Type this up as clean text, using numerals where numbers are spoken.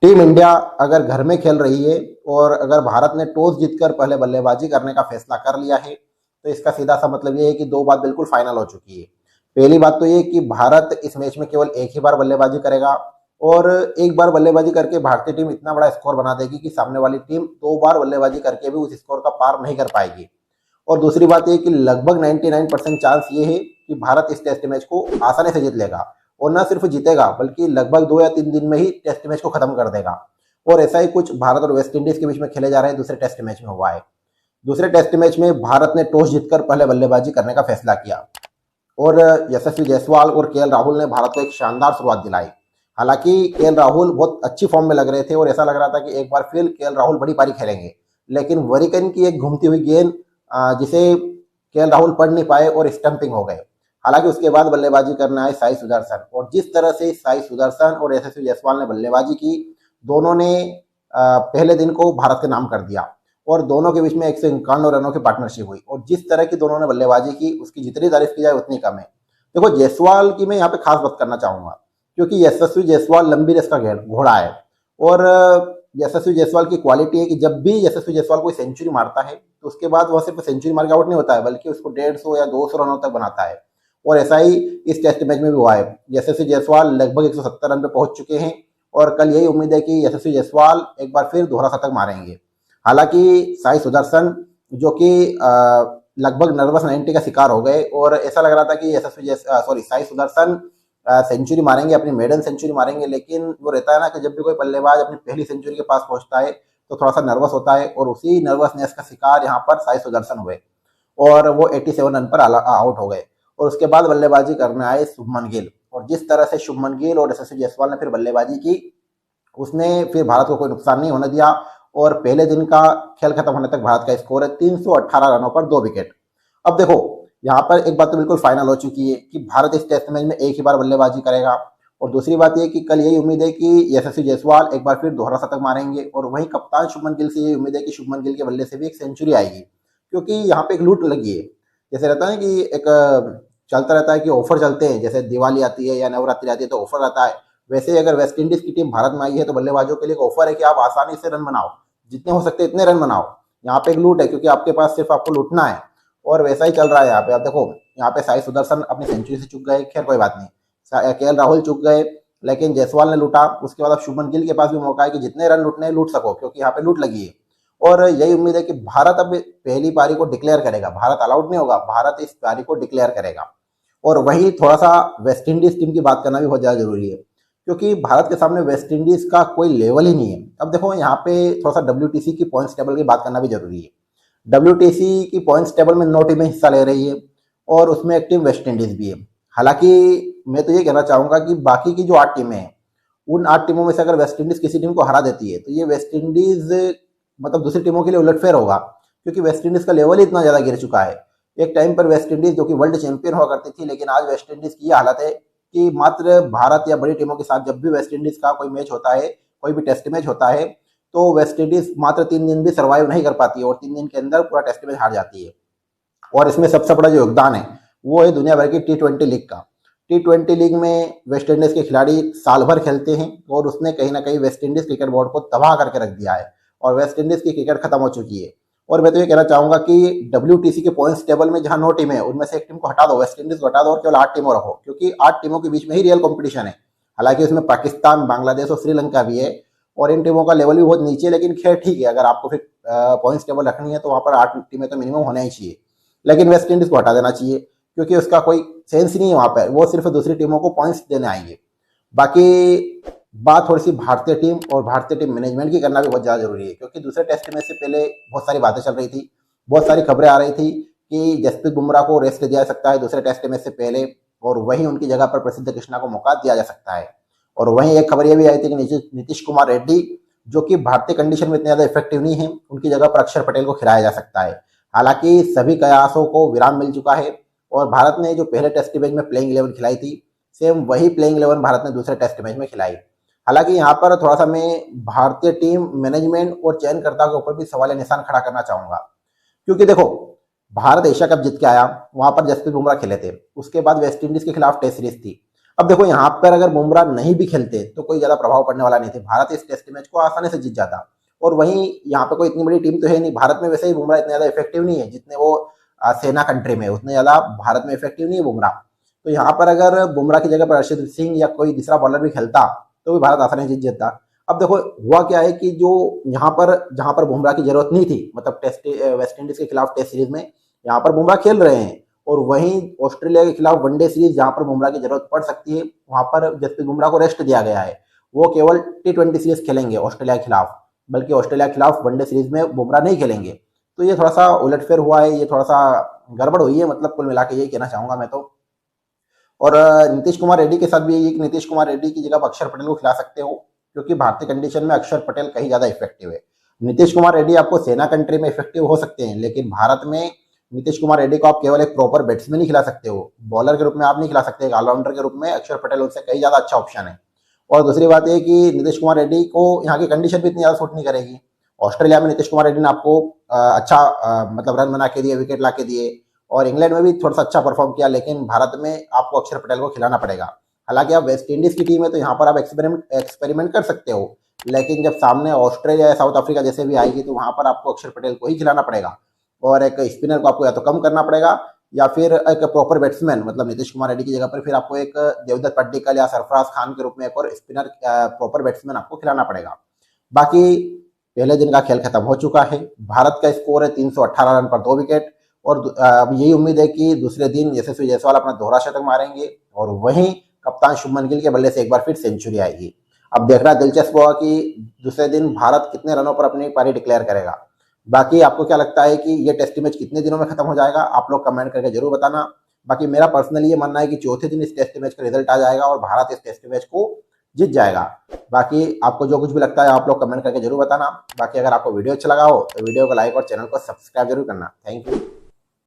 Team India अगर घर में खेल रही है और अगर भारत ने टॉस जीतकर पहले बल्लेबाजी करने का फैसला कर लिया है, तो इसका सीधा सा मतलब ये है कि दो बात बिल्कुल फाइनल हो चुकी है। पहली बात तो ये कि भारत इस मैच में केवल एक ही बार बल्लेबाजी करेगा और एक बार बल्लेबाजी करके भारतीय टीम इतना बड़ा स्कोर बना देगी कि सामने वाली टीम दो बार बल्लेबाजी करके भी उस स्कोर का पार नहीं कर पाएगी। और दूसरी बात ये कि लगभग 99% चांस ये है कि भारत इस टेस्ट मैच को आसानी से जीत लेगा और न सिर्फ जीतेगा बल्कि लगभग 2 या 3 दिन में ही टेस्ट मैच को खत्म कर देगा। और ऐसा ही कुछ भारत और वेस्ट इंडीज के बीच में खेले जा रहे हैं दूसरे टेस्ट मैच में हुआ है। दूसरे टेस्ट मैच में भारत ने टॉस जीतकर पहले बल्लेबाजी करने का फैसला किया और यशस्वी जायसवाल और केएल राहुल ने भारत को एक शानदार शुरुआत दिलाई। हालांकि केएल राहुल बहुत अच्छी फॉर्म में लग रहे थे और ऐसा लग रहा था कि एक बार फिर केएल राहुल बड़ी पारी खेलेंगे, लेकिन वरिकन की एक घूमती हुई गेंद जिसे केएल राहुल पढ़ नहीं पाए और स्टंपिंग हो गए। हालांकि उसके बाद बल्लेबाजी करने आए साई सुदर्शन और जिस तरह से साई सुदर्शन और यशस्वी जायसवाल ने बल्लेबाजी की, दोनों ने पहले दिन को भारत के नाम कर दिया और दोनों के बीच में 151 रनों की पार्टनरशिप हुई और जिस तरह की दोनों ने बल्लेबाजी की उसकी जितनी तारीफ की जाए उतनी कम है। देखो जायसवाल की मैं यहाँ पे खास बात करना चाहूंगा क्योंकि यशस्वी जायसवाल लंबी रेस का घोड़ा है और यशस्वी जायसवाल की क्वालिटी है कि जब भी यशस्वी जायसवाल कोई सेंचुरी मारता है तो उसके बाद वह सिर्फ सेंचुरी मार के आउट नहीं होता है बल्कि उसको 150 या 200 रनों तक बनाता है। और ऐसा ही इस टेस्ट मैच में भी हुआ है। यशस्वी जायसवाल लगभग 170 रन पे पहुंच चुके हैं और कल यही उम्मीद है कि यशस्वी जायसवाल एक बार फिर दोहरा शतक मारेंगे। हालांकि साई सुदर्शन जो कि लगभग नर्वस 90 का शिकार हो गए और ऐसा लग रहा था कि साई सुदर्शन सेंचुरी मारेंगे, अपनी मेडन सेंचुरी मारेंगे, लेकिन वो रहता है ना कि जब भी कोई बल्लेबाज अपनी पहली सेंचुरी के पास पहुंचता है तो थोड़ा सा नर्वस होता है और उसी नर्वसनेस का शिकार यहाँ पर साई सुदर्शन हुए और वो 87 रन पर आउट हो गए। और उसके बाद बल्लेबाजी करने आए शुभमन गिल और जिस तरह से शुभमन गिल और यशस्वी जायसवाल ने फिर बल्लेबाजी की उसने फिर भारत को कोई नुकसान नहीं होने दिया और पहले दिन का खेल खत्म होने तक भारत का स्कोर है 318 रनों पर 2 विकेट। अब देखो यहाँ पर एक बात तो बिल्कुल फाइनल हो चुकी है कि भारत इस टेस्ट मैच में एक ही बार बल्लेबाजी करेगा और दूसरी बात यह कि कल यही उम्मीद है कि यशस्वी जायसवाल एक बार फिर दोहरा शतक मारेंगे और वहीं कप्तान शुभमन गिल से यही उम्मीद है कि शुभमन गिल के बल्ले से भी एक सेंचुरी आएगी क्योंकि यहाँ पे एक लूट लगी है। जैसे रहता है कि एक चलता रहता है कि ऑफर चलते हैं, जैसे दिवाली आती है या नवरात्रि आती है तो ऑफर रहता है, वैसे ही अगर वेस्ट इंडीज की टीम भारत में आई है तो बल्लेबाजों के लिए एक ऑफर है कि आप आसानी से रन बनाओ, जितने हो सकते इतने रन बनाओ। यहाँ पे एक लूट है क्योंकि आपके पास सिर्फ आपको लूटना है और वैसा ही चल रहा है यहाँ पे। आप देखो यहाँ पे साई सुदर्शन अपनी सेंचुरी से चूक गए, खैर कोई बात नहीं, केएल राहुल चूक गए, लेकिन जायसवाल ने लूटा। उसके बाद अब शुभमन गिल के पास भी मौका है कि जितने रन लूटने लूट सको क्योंकि यहाँ पे लूट लगी है। और यही उम्मीद है कि भारत अब पहली पारी को डिक्लेयर करेगा, भारत अलाउड नहीं होगा, भारत इस पारी को डिक्लेयर करेगा। और वही थोड़ा सा वेस्ट इंडीज टीम की बात करना भी बहुत ज़्यादा जरूरी है क्योंकि भारत के सामने वेस्ट इंडीज का कोई लेवल ही नहीं है। अब देखो यहाँ पे थोड़ा सा डब्ल्यूटीसी की पॉइंट्स टेबल की बात करना भी जरूरी है। डब्ल्यूटीसी की पॉइंट्स टेबल में 9 टीमें हिस्सा ले रही है और उसमें एक टीम वेस्ट इंडीज भी है। हालांकि मैं तो ये कहना चाहूंगा कि बाकी की जो 8 टीमें हैं उन 8 टीमों में से अगर वेस्ट इंडीज किसी टीम को हरा देती है तो ये वेस्ट इंडीज मतलब दूसरी टीमों के लिए उलटफेर होगा क्योंकि वेस्ट इंडीज का लेवल ही इतना ज्यादा गिर चुका है। एक टाइम पर वेस्ट इंडीज जो कि वर्ल्ड चैंपियन हुआ करती थी, लेकिन आज वेस्ट इंडीज की यह हालत है कि मात्र भारत या बड़ी टीमों के साथ जब भी वेस्ट इंडीज का कोई मैच होता है, कोई भी टेस्ट मैच होता है, तो वेस्ट इंडीज मात्र 3 दिन भी सर्वाइव नहीं कर पाती है और 3 दिन के अंदर पूरा टेस्ट मैच हार जाती है। और इसमें सबसे बड़ा जो योगदान है वो है दुनिया भर की T20 लीग का। T20 लीग में वेस्ट इंडीज के खिलाड़ी साल भर खेलते हैं और उसने कहीं ना कहीं वेस्ट इंडीज क्रिकेट बोर्ड को तबाह करके रख दिया है और वेस्ट इंडीज की क्रिकेट खत्म हो चुकी है। और मैं तो ये कहना चाहूंगा कि डब्ल्यूटीसी के पॉइंट्स टेबल में जहां 9 टीमें हैं उनमें से एक टीम को हटा दो, वेस्ट इंडीज को हटा दो और केवल 8 टीमों रखो क्योंकि 8 टीमों के बीच में ही रियल कॉम्पिटिशन है। हालांकि उसमें पाकिस्तान, बांग्लादेश और श्रीलंका भी है और इन टीमों का लेवल भी बहुत नीचे है, लेकिन खैर ठीक है, अगर आपको फिर पॉइंट्स टेबल रखनी है तो वहां पर 8 टीमें तो मिनिमम होना ही चाहिए। लेकिन वेस्ट इंडीज को हटा देना चाहिए क्योंकि उसका कोई सेंस ही नहीं है वहां पर, वो सिर्फ दूसरी टीमों को पॉइंट्स देने आएंगे। बाकी बात थोड़ी सी भारतीय टीम और भारतीय टीम मैनेजमेंट की करना भी बहुत ज़्यादा जरूरी है क्योंकि दूसरे टेस्ट मैच से पहले बहुत सारी बातें चल रही थी, बहुत सारी खबरें आ रही थी कि जसप्रीत बुमराह को रेस्ट दिया जा सकता है दूसरे टेस्ट मैच से पहले और वहीं उनकी जगह पर प्रसिद्ध कृष्णा को मौका दिया जा सकता है। और वहीं एक खबर ये भी आई थी कि नीतीश कुमार रेड्डी जो कि भारतीय कंडीशन में इतने ज़्यादा इफेक्टिव नहीं है, उनकी जगह पर अक्षर पटेल को खिलाया जा सकता है। हालांकि सभी कयासों को विराम मिल चुका है और भारत ने जो पहले टेस्ट मैच में प्लेइंग 11 खिलाई थी, सेम वही प्लेइंग 11 भारत ने दूसरे टेस्ट मैच में खिलाई। हालांकि यहाँ पर थोड़ा सा मैं भारतीय टीम मैनेजमेंट और चयनकर्ता के ऊपर भी सवाल निशान खड़ा करना चाहूंगा क्योंकि देखो भारत एशिया कप जीत के आया, वहां पर जसप्रीत बुमराह खेले थे, उसके बाद वेस्ट इंडीज के खिलाफ टेस्ट सीरीज थी। अब देखो यहाँ पर अगर बुमराह नहीं भी खेलते तो कोई ज्यादा प्रभाव पड़ने वाला नहीं थे, भारत इस टेस्ट मैच को आसानी से जीत जाता। और वहीं यहाँ पे कोई इतनी बड़ी टीम तो है नहीं, भारत में वैसे ही बुमराह इतने ज्यादा इफेक्टिव नहीं है जितने वो सेना कंट्री में, उतने ज्यादा भारत में इफेक्टिव नहीं है बुमराह। तो यहाँ पर अगर बुमराह की जगह पर अर्शदीप सिंह या कोई दूसरा बॉलर भी खेलता तो भी भारत आसानी से जीत जाता। अब देखो हुआ क्या है कि जो यहाँ पर जहां पर बुमराह की जरूरत नहीं थी, मतलब टेस्ट वेस्ट इंडीज के खिलाफ टेस्ट सीरीज में यहाँ पर बुमराह खेल रहे हैं, और वहीं ऑस्ट्रेलिया के खिलाफ वनडे सीरीज जहां पर बुमराह की जरूरत पड़ सकती है वहां पर जसप्रीत बुमराह को रेस्ट दिया गया है। वो केवल T20 सीरीज खेलेंगे ऑस्ट्रेलिया के खिलाफ, बल्कि ऑस्ट्रेलिया के खिलाफ वनडे सीरीज में बुमराह नहीं खेलेंगे। तो ये थोड़ा सा उलटफेर हुआ है, ये थोड़ा सा गड़बड़ हुई है, मतलब कुल मिला के यही कहना चाहूंगा मैं तो। और नीतीश कुमार रेड्डी के साथ भी यही, नीतीश कुमार रेड्डी की जगह अक्षर पटेल को खिला सकते हो, क्योंकि भारतीय कंडीशन में अक्षर पटेल कहीं ज्यादा इफेक्टिव है। नीतीश कुमार रेड्डी आपको सेना कंट्री में इफेक्टिव हो सकते हैं, लेकिन भारत में नीतीश कुमार रेड्डी को आप केवल एक प्रॉपर बैट्समैन ही खिला सकते हो, बॉलर के रूप में आप नहीं खिला सकते। एक ऑलराउंडर के रूप में अक्षर पटेल उनसे कहीं ज्यादा अच्छा ऑप्शन है। और दूसरी बात यह कि नीतीश कुमार रेड्डी को यहाँ की कंडीशन भी इतनी ज्यादा सूट नहीं करेगी। ऑस्ट्रेलिया में नीतीश कुमार रेड्डी ने आपको अच्छा मतलब रन बना के दिए, विकेट ला के दिए, और इंग्लैंड में भी थोड़ा सा अच्छा परफॉर्म किया, लेकिन भारत में आपको अक्षर पटेल को खिलाना पड़ेगा। हालांकि आप वेस्ट इंडीज की टीम है तो यहाँ पर आप एक्सपेरिमेंट कर सकते हो, लेकिन जब सामने ऑस्ट्रेलिया या साउथ अफ्रीका जैसे भी आएगी तो वहां पर आपको अक्षर पटेल को ही खिलाना पड़ेगा। और एक स्पिनर को आपको या तो कम करना पड़ेगा, या फिर एक प्रॉपर बैट्समैन मतलब नीतीश कुमार रेड्डी की जगह पर फिर आपको एक देवदत्त पट्टिकल या सरफराज खान के रूप में एक और स्पिनर प्रॉपर बैट्समैन आपको खिलाना पड़ेगा। बाकी पहले दिन का खेल खत्म हो चुका है, भारत का स्कोर है 318 रन पर 2 विकेट। और अब यही उम्मीद है कि दूसरे दिन यशस्वी जायसवाल अपना दोहरा शतक मारेंगे, और वहीं कप्तान शुभमन गिल के बल्ले से एक बार फिर सेंचुरी आएगी। अब देखना दिलचस्प होगा कि दूसरे दिन भारत कितने रनों पर अपनी पारी डिक्लेयर करेगा। बाकी आपको क्या लगता है कि ये टेस्ट मैच कितने दिनों में खत्म हो जाएगा, आप लोग कमेंट करके जरूर बताना। बाकी मेरा पर्सनली ये मानना है कि चौथे दिन इस टेस्ट मैच का रिजल्ट आ जाएगा और भारत इस टेस्ट मैच को जीत जाएगा। बाकी आपको जो कुछ भी लगता है आप लोग कमेंट करके जरूर बताना। बाकी अगर आपको वीडियो अच्छा लगा हो तो वीडियो को लाइक और चैनल को सब्सक्राइब जरूर करना। Thank you.